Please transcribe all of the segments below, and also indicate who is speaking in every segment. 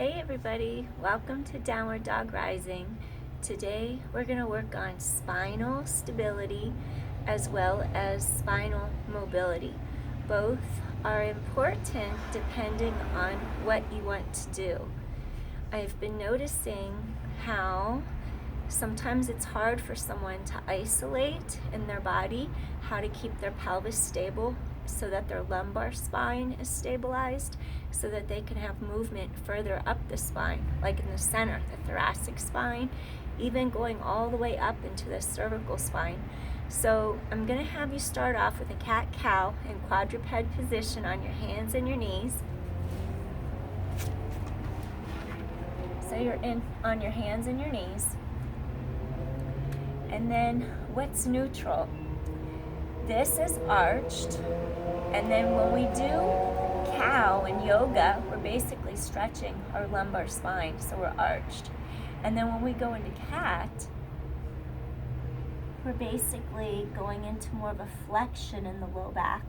Speaker 1: Hey everybody, welcome to Downward Dog Rising. Today we're going to work on spinal stability as well as spinal mobility. Both are important depending on what you want to do. I've been noticing how sometimes it's hard for someone to isolate in their body how to keep their pelvis stable so that their lumbar spine is stabilized, so that they can have movement further up the spine, like in the center, the thoracic spine, even going all the way up into the cervical spine. So I'm going to have you start off with a cat-cow in quadruped position on your hands and your knees. So you're in on your hands and your knees. And then what's neutral? This is arched, and then when we do cow in yoga, we're basically stretching our lumbar spine, so we're arched. And then when we go into cat, we're basically going into more of a flexion in the low back.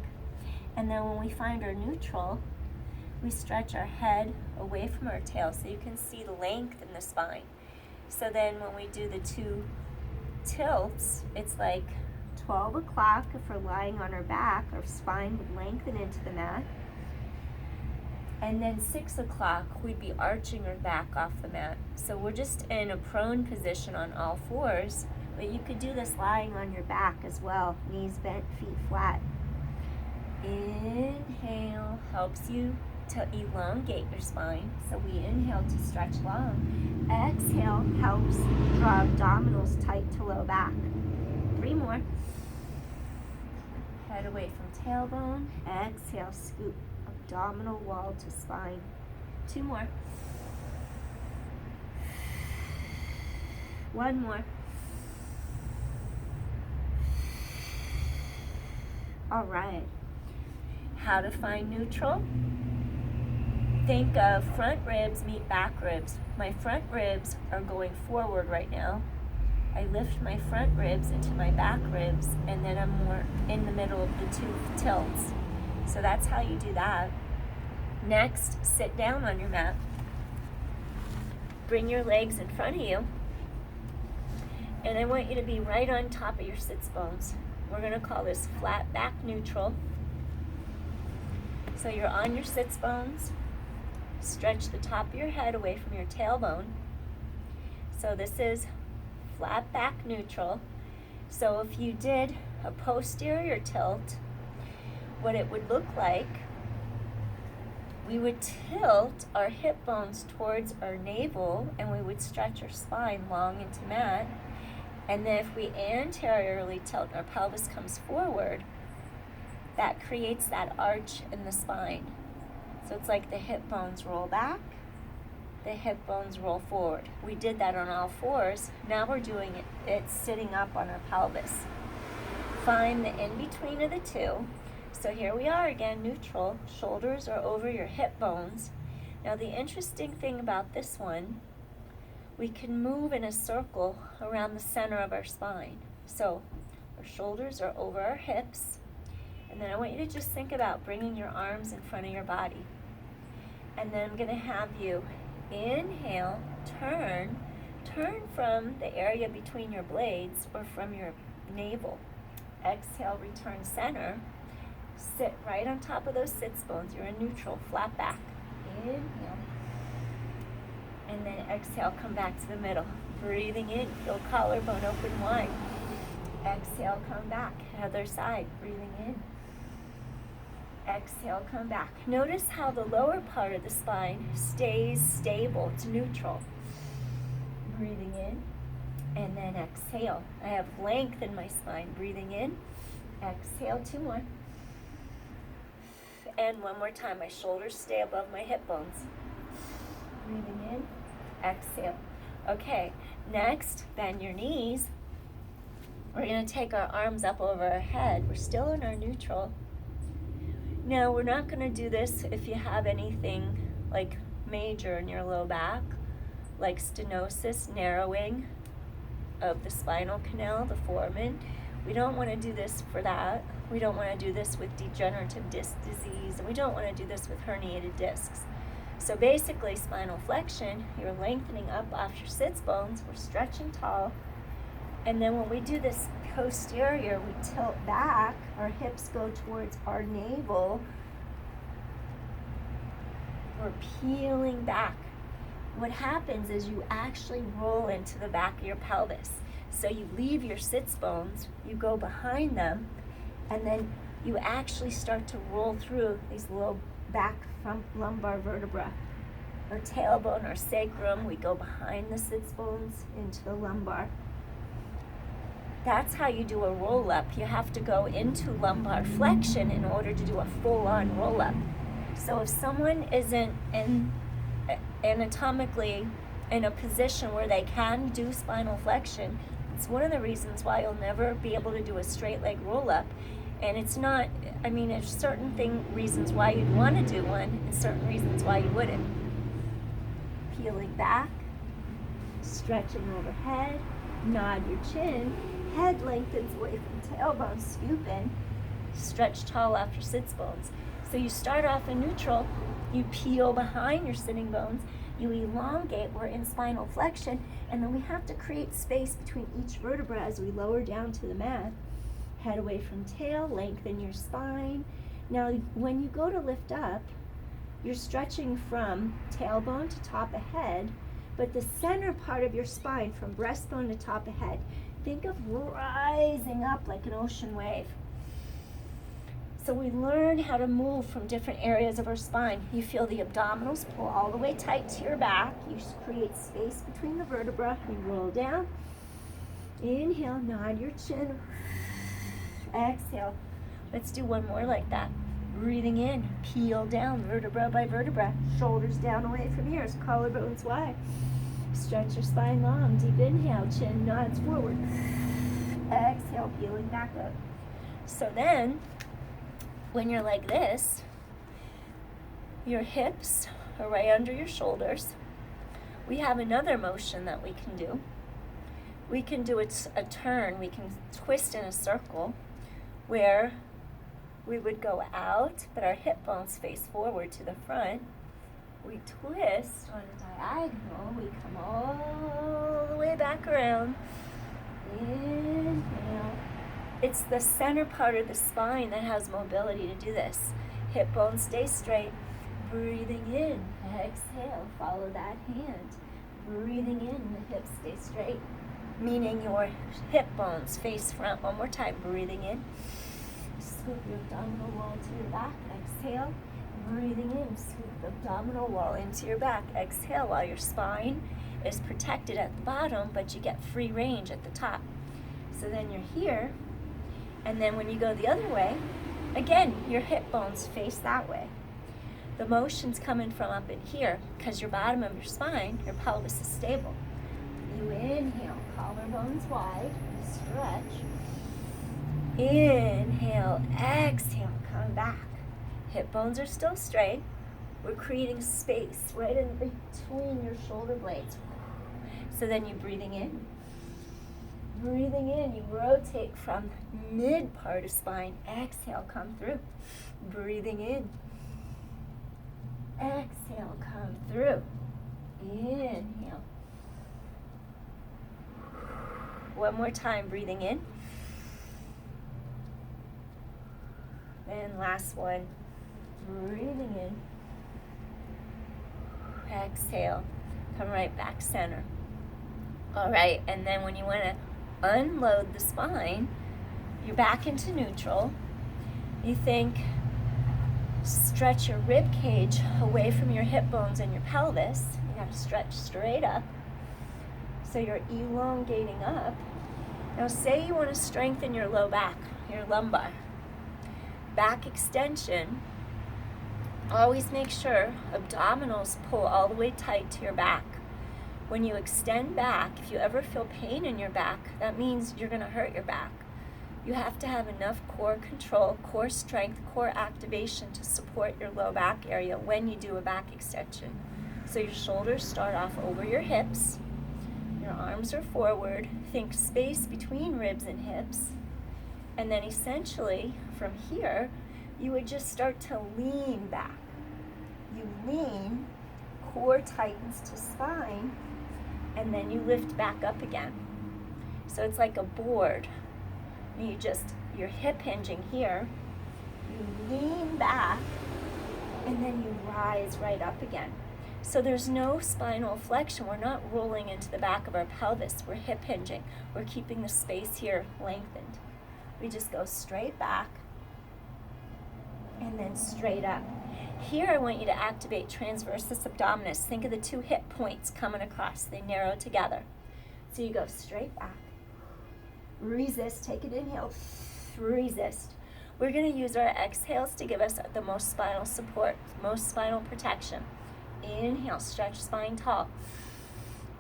Speaker 1: And then when we find our neutral, we stretch our head away from our tail so you can see the length in the spine. So then when we do the two tilts, it's like 12 o'clock. If we're lying on our back, our spine would lengthen into the mat. And then 6 o'clock, we'd be arching our back off the mat. So we're just in a prone position on all fours, but you could do this lying on your back as well, knees bent, feet flat. Inhale helps you to elongate your spine. So we inhale to stretch long. Exhale helps draw abdominals tight to low back. 3 more. Head away from tailbone. Exhale, scoop abdominal wall to spine. 2 more. 1 more. All right. How to find neutral? Think of front ribs meet back ribs. My front ribs are going forward right now. I lift my front ribs into my back ribs, and then I'm more in the middle of the two tilts. So that's how you do that. Next, sit down on your mat. Bring your legs in front of you. And I want you to be right on top of your sits bones. We're going to call this flat back neutral. So you're on your sits bones. Stretch the top of your head away from your tailbone. So this is flat back neutral. So if you did a posterior tilt, what it would look like, we would tilt our hip bones towards our navel and we would stretch our spine long into mat. And then if we anteriorly tilt and our pelvis comes forward, that creates that arch in the spine. So it's like the hip bones roll back, the hip bones roll forward. We did that on all fours. Now we're doing it sitting up on our pelvis. Find the in-between of the two. So here we are again, neutral. Shoulders are over your hip bones. Now the interesting thing about this one, we can move in a circle around the center of our spine. So our shoulders are over our hips. And then I want you to just think about bringing your arms in front of your body. And then I'm going to have you inhale, turn from the area between your blades or from your navel. Exhale, return center. Sit right on top of those sits bones. You're in neutral, flat back. Inhale. And then exhale, come back to the middle. Breathing in, feel collarbone open wide. Exhale, come back. Other side, breathing in. Exhale, come back. Notice how the lower part of the spine stays stable. It's neutral. Breathing in, and then exhale. I have length in my spine. Breathing in, exhale, 2 more. And 1 more time. My shoulders stay above my hip bones. Breathing in, exhale. Okay, next, bend your knees. We're going to take our arms up over our head. We're still in our neutral. Now, we're not going to do this if you have anything like major in your low back, like stenosis, narrowing of the spinal canal, the foramen. We don't want to do this for that. We don't want to do this with degenerative disc disease, and we don't want to do this with herniated discs. So basically, spinal flexion, you're lengthening up off your sits bones, we're stretching tall, and then when we do this posterior, we tilt back, our hips go towards our navel, we're peeling back. What happens is you actually roll into the back of your pelvis. So you leave your sits bones, you go behind them, and then you actually start to roll through these little back front lumbar vertebra. Our tailbone, our sacrum, we go behind the sits bones into the lumbar. That's how you do a roll-up. You have to go into lumbar flexion in order to do a full-on roll-up. So if someone isn't anatomically in a position where they can do spinal flexion, it's one of the reasons why you'll never be able to do a straight leg roll-up. And it's not, there's certain reasons why you'd want to do one and certain reasons why you wouldn't. Peeling back, stretching overhead, nod your chin, head lengthens away from tailbone, scoop in, stretch tall off your sits bones. So you start off in neutral, you peel behind your sitting bones, you elongate, we're in spinal flexion, and then we have to create space between each vertebra as we lower down to the mat. Head away from tail, lengthen your spine. Now, when you go to lift up, you're stretching from tailbone to top of head, but the center part of your spine, from breastbone to top of head, think of rising up like an ocean wave. So we learn how to move from different areas of our spine. You feel the abdominals pull all the way tight to your back. You create space between the vertebra. You roll down. Inhale, nod your chin. Exhale. Let's do one more like that. Breathing in, peel down vertebra by vertebra. Shoulders down away from ears, collarbones wide. Stretch your spine long. Deep inhale, chin nods forward. Exhale, peeling back up. So then, when you're like this, your hips are right under your shoulders. We have another motion that we can do. We can do a turn. We can twist in a circle where we would go out, but our hip bones face forward to the front. We twist on a diagonal. We come all the way back around. Inhale. It's the center part of the spine that has mobility to do this. Hip bones stay straight. Breathing in. Exhale. Follow that hand. Breathing in. The hips stay straight. Meaning your hip bones face front. One more time. Breathing in. Scoop your abdominal wall to your back. Exhale. Breathing in. Scoop the abdominal wall into your back. Exhale while your spine is protected at the bottom, but you get free range at the top. So then you're here. And then when you go the other way, again, your hip bones face that way. The motion's coming from up in here because your bottom of your spine, your pelvis is stable. You inhale, collarbones wide, stretch. Inhale, exhale, come back. Hip bones are still straight. We're creating space right in between your shoulder blades. So then you're breathing in. Breathing in, you rotate from mid part of spine. Exhale, come through. Breathing in. Exhale, come through. Inhale. One more time, breathing in. And last one, breathing in. Exhale, come right back center. All right, and then when you want to unload the spine, you're back into neutral. You think, stretch your rib cage away from your hip bones and your pelvis. You got to stretch straight up. So you're elongating up. Now say you want to strengthen your low back, your lumbar. Back extension, always make sure abdominals pull all the way tight to your back. When you extend back, if you ever feel pain in your back, that means you're going to hurt your back. You have to have enough core control, core strength, core activation to support your low back area when you do a back extension. So your shoulders start off over your hips. Your arms are forward. Think space between ribs and hips. And then essentially, from here, you would just start to lean back. You lean, core tightens to spine, and then you lift back up again. So it's like a board. You just, your hip hinging here, you lean back, and then you rise right up again. So there's no spinal flexion. We're not rolling into the back of our pelvis. We're hip hinging. We're keeping the space here lengthened. We just go straight back and then straight up. Here I want you to activate transversus abdominis. Think of the two hip points coming across. They narrow together. So you go straight back. Resist. Take an inhale. Resist. We're going to use our exhales to give us the most spinal support, most spinal protection. Inhale, stretch spine tall.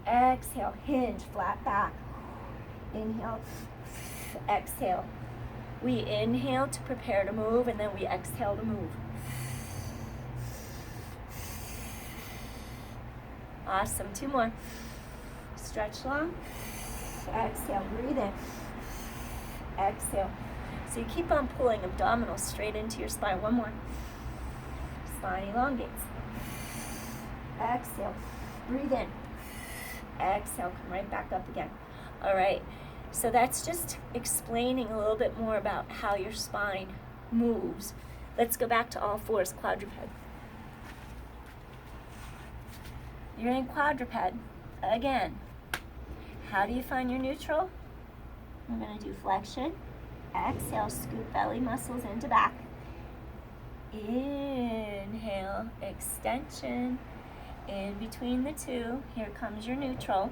Speaker 1: Exhale, hinge, flat back. Inhale, exhale. We inhale to prepare to move, and then we exhale to move. Awesome. 2 more. Stretch long. Exhale, breathe in. Exhale. So you keep on pulling abdominals straight into your spine. 1 more. Spine elongates. Exhale. Breathe in. Exhale. Come right back up again. All right. So that's just explaining a little bit more about how your spine moves. Let's go back to all fours, quadruped. You're in quadruped. Again. How do you find your neutral? I'm going to do flexion. Exhale, scoop belly muscles into back. Inhale, extension. In between the two, here comes your neutral.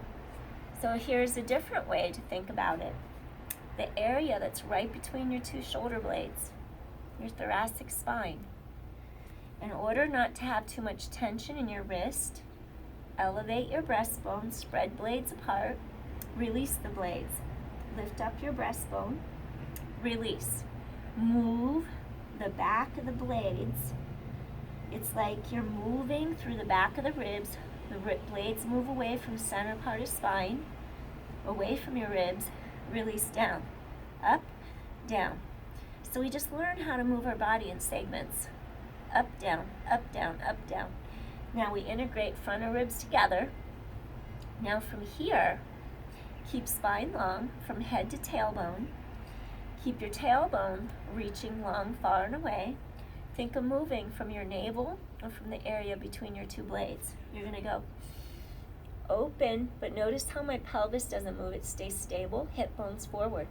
Speaker 1: So here's a different way to think about it. The area that's right between your two shoulder blades, your thoracic spine. In order not to have too much tension in your wrist, elevate your breastbone, spread blades apart, release the blades. Lift up your breastbone, release. Move the back of the blades. It's like you're moving through the back of the ribs. The blades move away from the center part of spine, away from your ribs, release down, up, down. So we just learn how to move our body in segments. Up, down, up, down, up, down. Now we integrate front of ribs together. Now from here, keep spine long from head to tailbone. Keep your tailbone reaching long, far and away. Think of moving from your navel or from the area between your two blades. You're going to go open, but notice how my pelvis doesn't move. It stays stable, hip bones forward.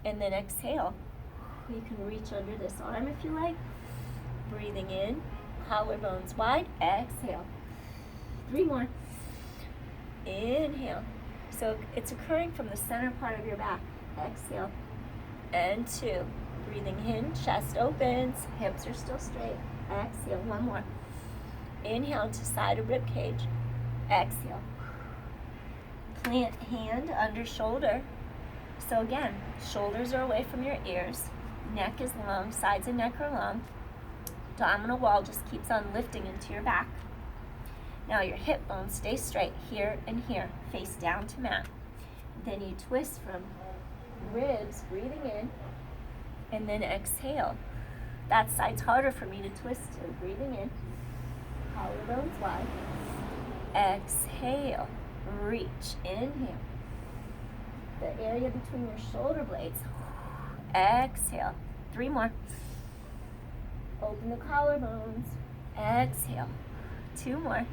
Speaker 1: And then exhale. You can reach under this arm if you like. Breathing in, collarbones wide. Exhale. 3 more. Inhale. So it's occurring from the center part of your back. Exhale. And 2. Breathing in, chest opens, hips are still straight. Exhale. 1 more. Inhale to side of rib cage. Exhale. Plant hand under shoulder. So again, shoulders are away from your ears. Neck is long, sides of neck are long. Abdominal wall just keeps on lifting into your back. Now your hip bones stay straight here and here, face down to mat. Then you twist from ribs, breathing in, and then exhale. That side's harder for me to twist to. Breathing in, collarbones wide. Exhale, reach, inhale. The area between your shoulder blades. Exhale. 3 more. Open the collarbones. Exhale. 2 more.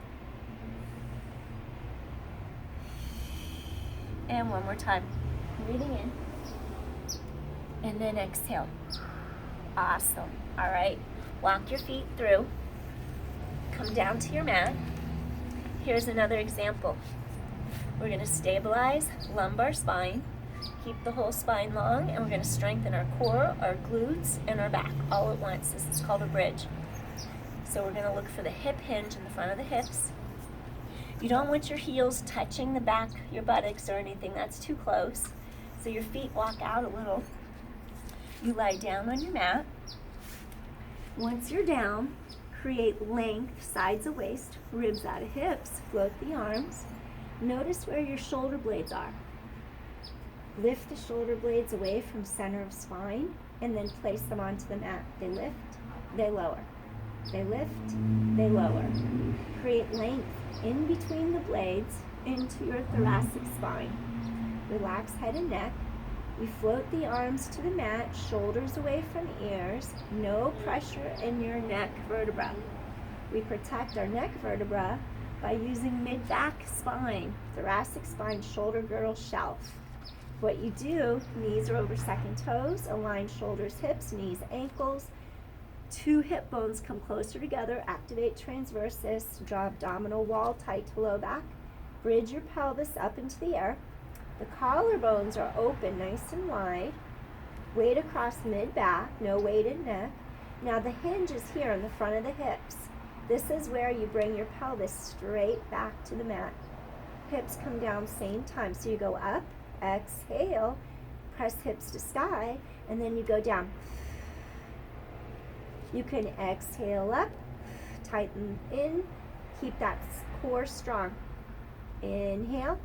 Speaker 1: And 1 more time. Breathing in. And then exhale. Awesome. All right. Walk your feet through. Come down to your mat. Here's another example. We're going to stabilize lumbar spine. Keep the whole spine long, and we're going to strengthen our core, our glutes, and our back all at once. This is called a bridge. So we're going to look for the hip hinge in the front of the hips. You don't want your heels touching the back, your buttocks, or anything. That's too close. So your feet walk out a little. You lie down on your mat. Once you're down, create length, sides of waist, ribs out of hips, float the arms. Notice where your shoulder blades are. Lift the shoulder blades away from center of spine and then place them onto the mat. They lift, they lower. they lift, they lower. Create length in between the blades into your thoracic spine. Relax head and neck. We float the arms to the mat, shoulders away from ears, no pressure in your neck vertebra. We protect our neck vertebra by using mid-back spine, thoracic spine, shoulder girdle, shelf. What you do, knees are over second toes, align shoulders, hips, knees, ankles. 2 hip bones come closer together, activate transversus, draw abdominal wall tight to low back, bridge your pelvis up into the air. The collarbones are open, nice and wide. Weight across mid-back, no weight in neck. Now the hinge is here in the front of the hips. This is where you bring your pelvis straight back to the mat. Hips come down same time. So you go up, exhale, press hips to sky, and then you go down. You can exhale up, tighten in, keep that core strong. Inhale,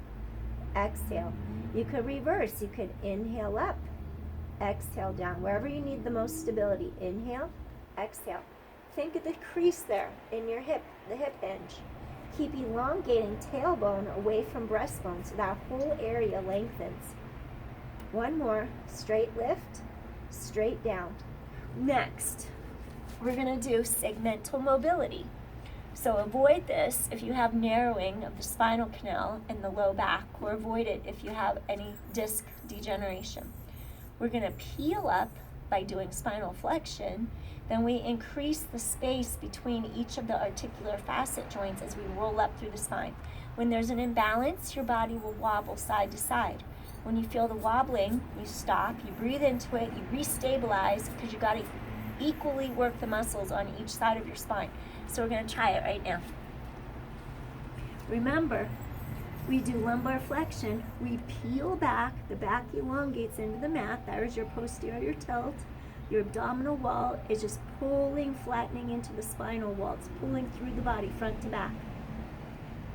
Speaker 1: exhale. You could reverse. You could inhale up, exhale down. Wherever you need the most stability. Inhale, exhale. Think of the crease there in your hip, the hip hinge. Keep elongating tailbone away from breastbone so that whole area lengthens. One more. Straight lift, straight down. Next, we're going to do segmental mobility. So avoid this if you have narrowing of the spinal canal in the low back, or avoid it if you have any disc degeneration. We're going to peel up by doing spinal flexion. Then we increase the space between each of the articular facet joints as we roll up through the spine. When there's an imbalance, your body will wobble side to side. When you feel the wobbling, you stop, you breathe into it, you restabilize, because you got to equally work the muscles on each side of your spine. So we're going to try it right now. Remember, we do lumbar flexion. We peel back, the back elongates into the mat. There's your posterior tilt. Your abdominal wall is just pulling, flattening into the spinal wall. It's pulling through the body, front to back.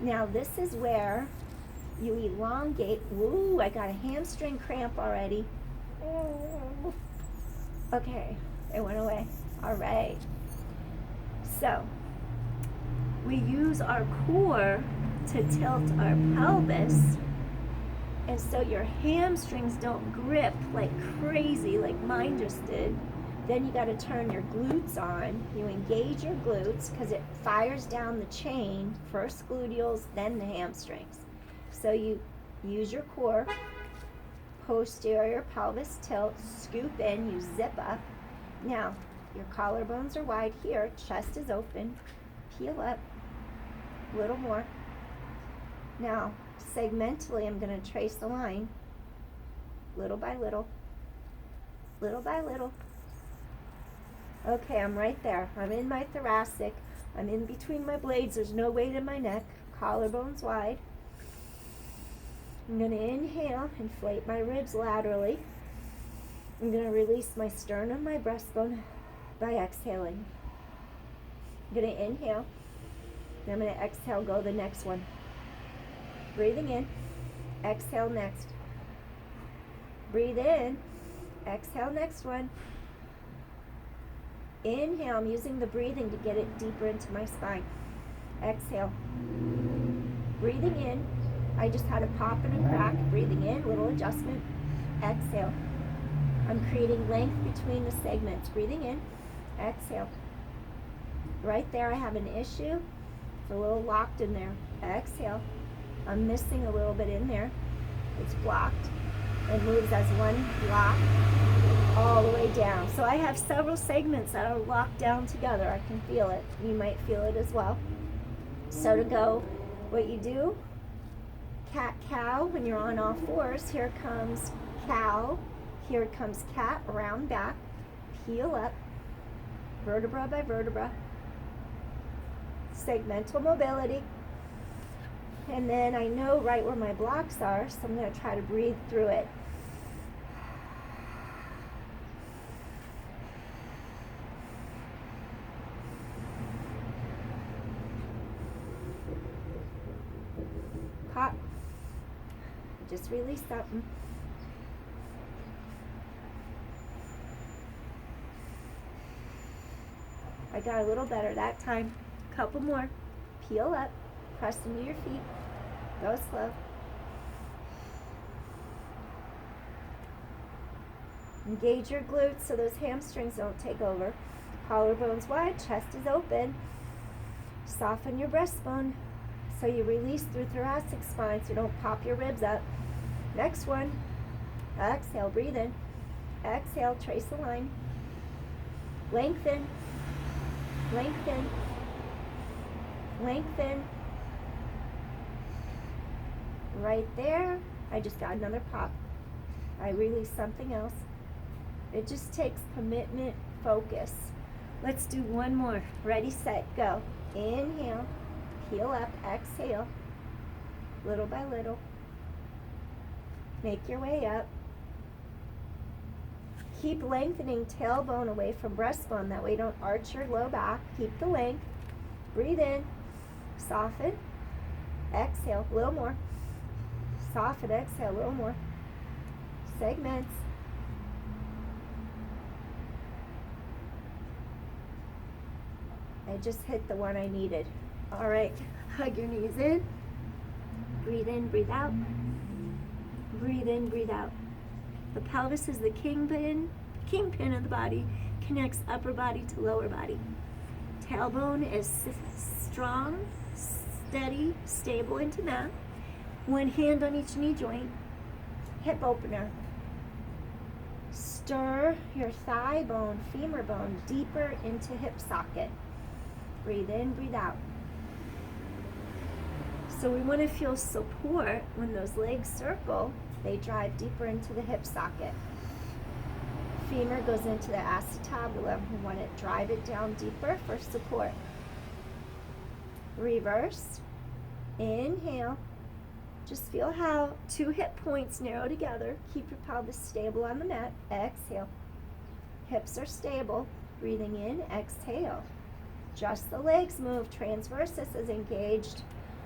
Speaker 1: Now this is where you elongate. Woo, I got a hamstring cramp already. Okay, it went away. All right. So, we use our core to tilt our pelvis, and so your hamstrings don't grip like crazy like mine just did. Then you got to turn your glutes on. You engage your glutes because it fires down the chain, first gluteals, then the hamstrings. So you use your core, posterior pelvis tilt, scoop in, you zip up. Now, your collarbones are wide here, chest is open, peel up, a little more. Now, segmentally, I'm going to trace the line, little by little, little by little. Okay, I'm right there. I'm in my thoracic. I'm in between my blades. There's no weight in my neck. Collarbones wide. I'm going to inhale, inflate my ribs laterally. I'm going to release my sternum, my breastbone by exhaling. I'm going to inhale. Then I'm going to exhale, go the next one. Breathing in, exhale next. Breathe in, exhale next one. Inhale, I'm using the breathing to get it deeper into my spine. Exhale. Breathing in, I just had a pop and a crack. Breathing in, little adjustment. Exhale. I'm creating length between the segments. Breathing in, exhale. Right there, I have an issue. It's a little locked in there. Exhale. I'm missing a little bit in there. It's blocked. It moves as one block all the way down. So I have several segments that are locked down together. I can feel it. You might feel it as well. So to go, what you do, cat, cow, when you're on all fours, here comes cow, here comes cat, round back, peel up, vertebra by vertebra, segmental mobility. And then I know right where my blocks are, so I'm going to try to breathe through it. Pop. Just release something. I got a little better that time. Couple more. Peel up. Press into your feet. Go slow. Engage your glutes so those hamstrings don't take over. Collarbones wide, chest is open. Soften your breastbone so you release through thoracic spine so you don't pop your ribs up. Next one. Exhale, breathe in. Exhale, trace a line. Lengthen. Lengthen. Lengthen. Right there. I just got another pop. I released something else. It just takes commitment, focus. Let's do one more. Ready, set, go. Inhale, peel up, exhale, little by little. Make your way up. Keep lengthening tailbone away from breastbone. That way you don't arch your low back. Keep the length. Breathe in. Soften. Exhale. A little more. Soften. Exhale. A little more. Segments. I just hit the one I needed. All right. Hug your knees in. Breathe in. Breathe out. Breathe in. Breathe out. The pelvis is the kingpin of the body, connects upper body to lower body. Tailbone is strong, steady, stable into mat. One hand on each knee joint. Hip opener. Stir your thigh bone, femur bone deeper into hip socket. Breathe in, breathe out. So we want to feel support when those legs circle. They drive deeper into the hip socket. Femur goes into the acetabulum. We want to drive it down deeper for support. Reverse. Inhale. Just feel how two hip points narrow together. Keep your pelvis stable on the mat. Exhale. Hips are stable. Breathing in, exhale. Just the legs move. Transversus is engaged.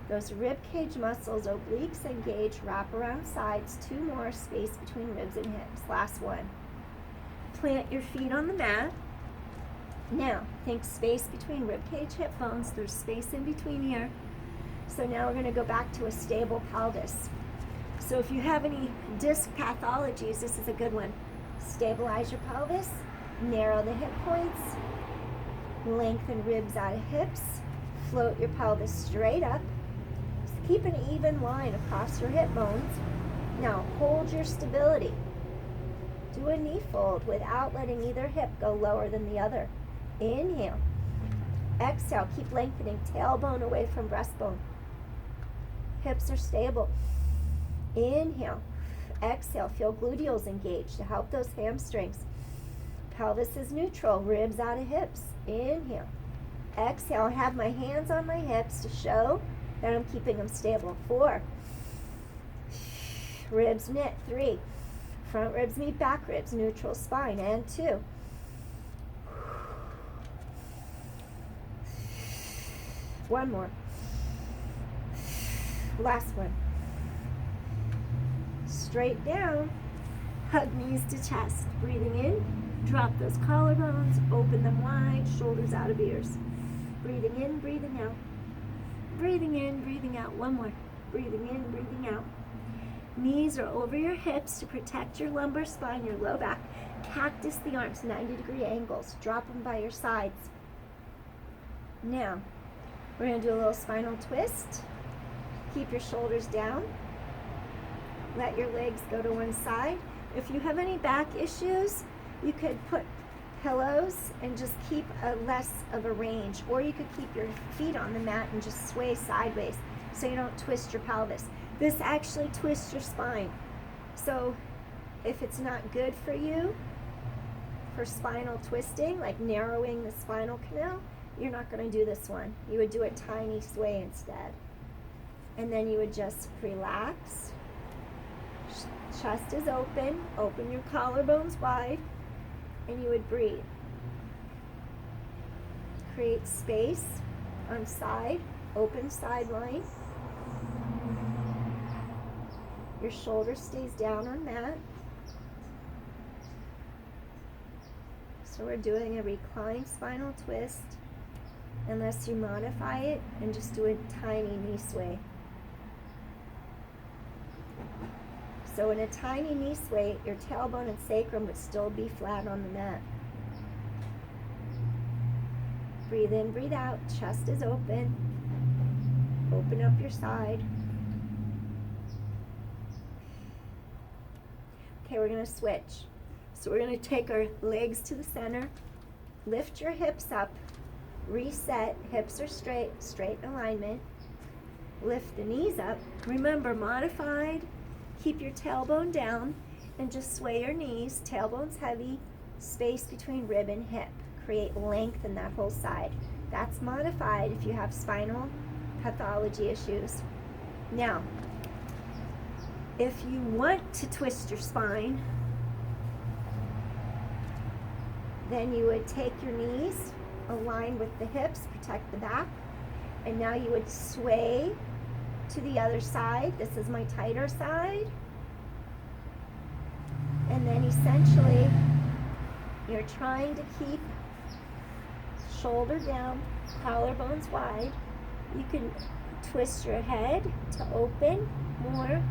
Speaker 1: Those rib cage muscles, obliques engage, wrap around sides. Two more, space between ribs and hips. Last one. Plant your feet on the mat. Now, think space between rib cage, hip bones. There's space in between here. So now we're going to go back to a stable pelvis. So if you have any disc pathologies, this is a good one. Stabilize your pelvis. Narrow the hip points. Lengthen ribs out of hips. Float your pelvis straight up. Keep an even line across your hip bones. Now hold your stability. Do a knee fold without letting either hip go lower than the other. Inhale. Exhale. Keep lengthening tailbone away from breastbone. Hips are stable. Inhale. Exhale. Feel gluteals engaged to help those hamstrings. Pelvis is neutral. Ribs out of hips. Inhale. Exhale. I have my hands on my hips to show that I'm keeping them stable. 4. Ribs knit. 3. Front ribs meet back ribs. Neutral spine. And 2. One more. Last one. Straight down. Hug knees to chest. Breathing in. Drop those collarbones. Open them wide. Shoulders out of ears. Breathing in. Breathing out. Breathing in, breathing out. One more. Breathing in, breathing out. Knees are over your hips to protect your lumbar spine, your low back. Cactus the arms, 90-degree angles. Drop them by your sides. Now, we're going to do a little spinal twist. Keep your shoulders down. Let your legs go to one side. If you have any back issues, you could put pillows and just keep a less of a range, or you could keep your feet on the mat and just sway sideways so you don't twist your pelvis. This actually twists your spine. So if it's not good for you for spinal twisting, like narrowing the spinal canal, you're not going to do this one. You would do a tiny sway instead. And then you would just relax. Chest is open. Open your collarbones wide. And you would breathe. Create space on side, open side line. Your shoulder stays down on mat. So we're doing a reclined spinal twist. unless you modify it and just do a tiny knee sway. So in a tiny knee sway, your tailbone and sacrum would still be flat on the mat. Breathe in, breathe out, chest is open. Open up your side. Okay, we're gonna switch. So we're gonna take our legs to the center, lift your hips up, reset, hips are straight, straight alignment. Lift the knees up. Remember, modified, keep your tailbone down and just sway your knees. Tailbone's heavy, space between rib and hip. Create length in that whole side. That's modified if you have spinal pathology issues. Now, if you want to twist your spine, then you would take your knees, align with the hips, protect the back, and now you would sway to the other side. This is my tighter side. And then essentially, you're trying to keep shoulder down, collarbones wide. You can twist your head to open more.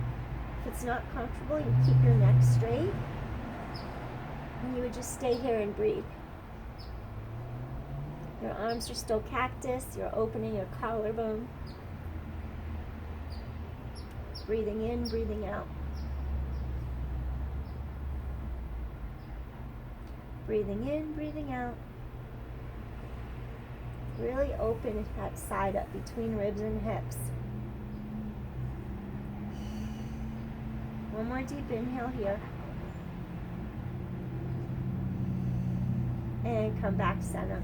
Speaker 1: If it's not comfortable, you keep your neck straight. And you would just stay here and breathe. Your arms are still cactus. You're opening your collarbone. Breathing in, breathing out. Breathing in, breathing out. Really open that side up between ribs and hips. One more deep inhale here. And come back center.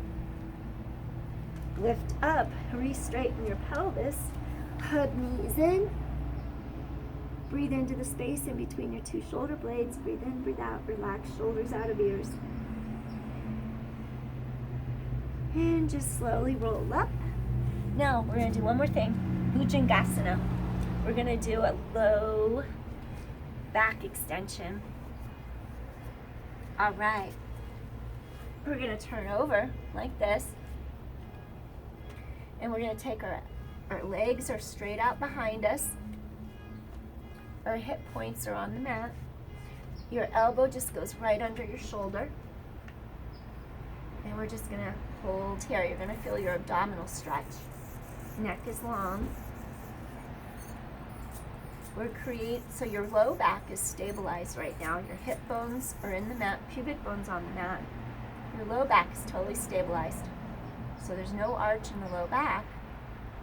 Speaker 1: Lift up, re-straighten your pelvis. Hug knees in. Breathe into the space in between your two shoulder blades. Breathe in, breathe out. Relax shoulders out of ears. And just slowly roll up. Now we're going to do one more thing. Bhujangasana. We're going to do a low back extension. All right. We're going to turn over like this. And we're going to take our legs are straight out behind us. Our hip points are on the mat. Your elbow just goes right under your shoulder. And we're just going to hold here. You're going to feel your abdominal stretch. Neck is long. So your low back is stabilized right now. Your hip bones are in the mat, pubic bones on the mat. Your low back is totally stabilized. So there's no arch in the low back,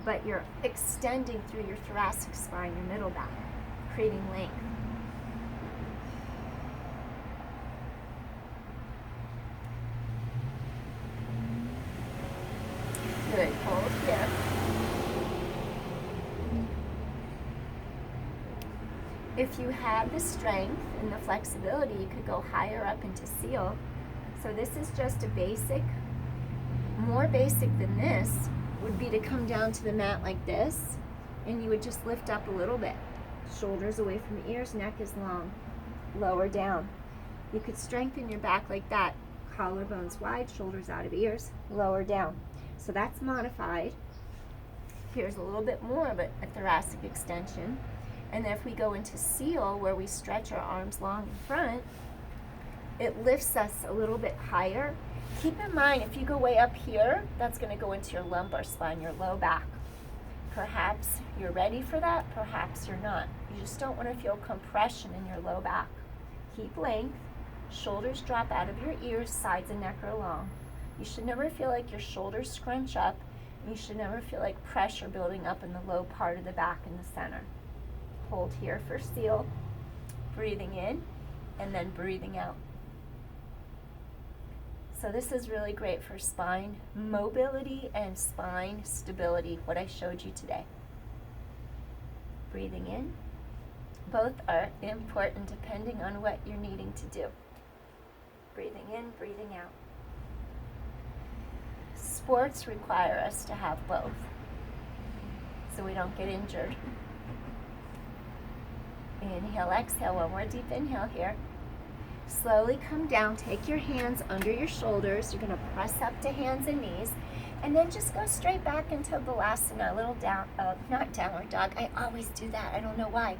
Speaker 1: but you're extending through your thoracic spine, your middle back, creating length. Good, hold here. If you have the strength and the flexibility, you could go higher up into seal. So this is just a basic. More basic than this would be to come down to the mat like this, and you would just lift up a little bit. Shoulders away from the ears, neck is long. Lower down. You could strengthen your back like that. Collarbones wide, shoulders out of ears, lower down. So that's modified. Here's a little bit more of a thoracic extension. And then if we go into seal, where we stretch our arms long in front, it lifts us a little bit higher. Keep in mind, if you go way up here, that's going to go into your lumbar spine, your low back. Perhaps you're ready for that, perhaps you're not. You just don't want to feel compression in your low back. Keep length, shoulders drop out of your ears, sides and neck are long. You should never feel like your shoulders scrunch up, and you should never feel like pressure building up in the low part of the back in the center. Hold here for seal, breathing in, and then breathing out. So this is really great for spine mobility and spine stability, what I showed you today. Breathing in. Both are important depending on what you're needing to do. Breathing in, breathing out. Sports require us to have both, so we don't get injured. Inhale, exhale, one more deep inhale here. Slowly come down, take your hands under your shoulders. You're going to press up to hands and knees. And then just go straight back into Balasana, a little down, not downward dog. I always do that. I don't know why.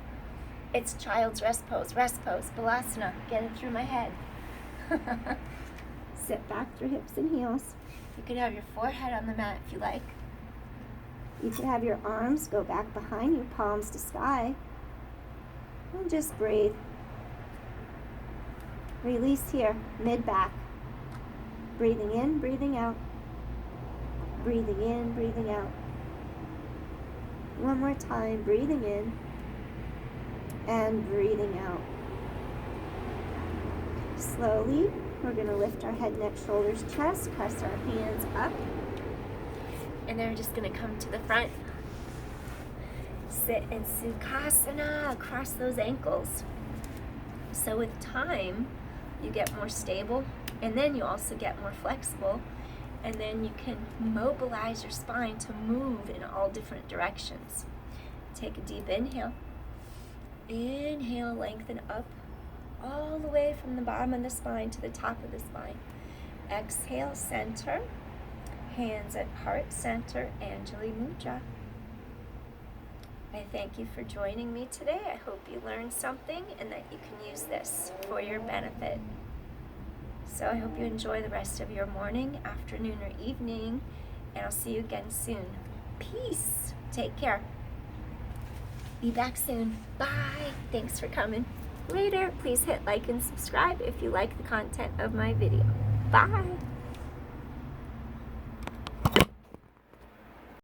Speaker 1: It's child's rest pose, Balasana. Get it through my head. Sit back through hips and heels. You could have your forehead on the mat if you like. You could have your arms go back behind you, palms to sky. And just breathe. Release here, mid-back. Breathing in, breathing out. Breathing in, breathing out. One more time, breathing in and breathing out. Slowly, we're going to lift our head, neck, shoulders, chest, press our hands up. And then we're just going to come to the front. Sit in Sukhasana, across those ankles. So with time, you get more stable, and then you also get more flexible, and then you can mobilize your spine to move in all different directions. Take a deep inhale. Inhale, lengthen up all the way from the bottom of the spine to the top of the spine. Exhale, center. Hands at heart center, Anjali Mudra. I thank you for joining me today. I hope you learned something and that you can use this for your benefit. So I hope you enjoy the rest of your morning, afternoon, or evening, and I'll see you again soon. Peace. Take care. Be back soon. Bye. Thanks for coming. Later. Please hit like and subscribe if you like the content of my video. Bye.